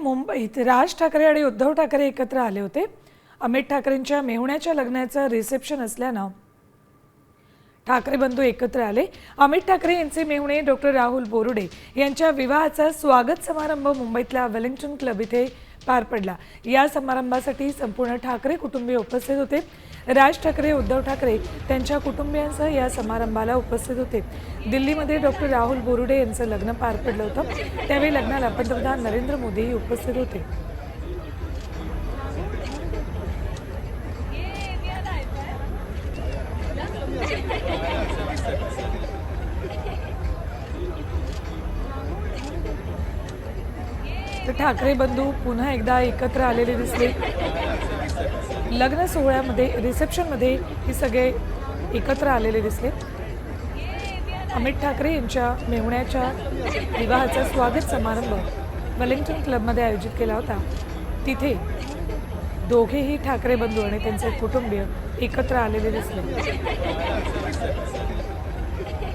मुंबईत राज ठाकरे आणि उद्धव ठाकरे एकत्र आले होते। अमित ठाकरेंच्या मेहुण्याच्या लग्नाचं रिसेप्शन असल्यानं ठाकरे बंधू एकत्र आले। अमित ठाकरे यांचे मेहुणे डॉक्टर राहुल बोरुडे यांच्या विवाहाचा स्वागत समारंभ मुंबईतल्या वेलिंग्टन क्लब इथे पार पडला। या समारंभासाठी संपूर्ण ठाकरे कुटुंबीय उपस्थित होते। राज ठाकरे, उद्धव ठाकरे त्यांच्या कुटुंबियांसह या समारंभाला उपस्थित होते। दिल्लीमध्ये डॉक्टर राहुल बोरुडे यांचं लग्न पार पडलं होतं। त्यावेळी लग्नाला पंतप्रधान नरेंद्र मोदी उपस्थित होते। तर ठाकरे बंधू पुन्हा एकदा एकत्र आलेले दिसले। लग्न सोहळ्यामध्ये रिसेप्शनमध्ये हे सगळे एकत्र आलेले दिसले। अमित ठाकरे यांच्या मेहुण्याच्या विवाहाचा स्वागत समारंभ वेलिंग्टन क्लबमध्ये आयोजित केला होता। तिथे दोघेही ठाकरे बंधू आणि त्यांचे कुटुंबीय एकत्र आलेले दिसले।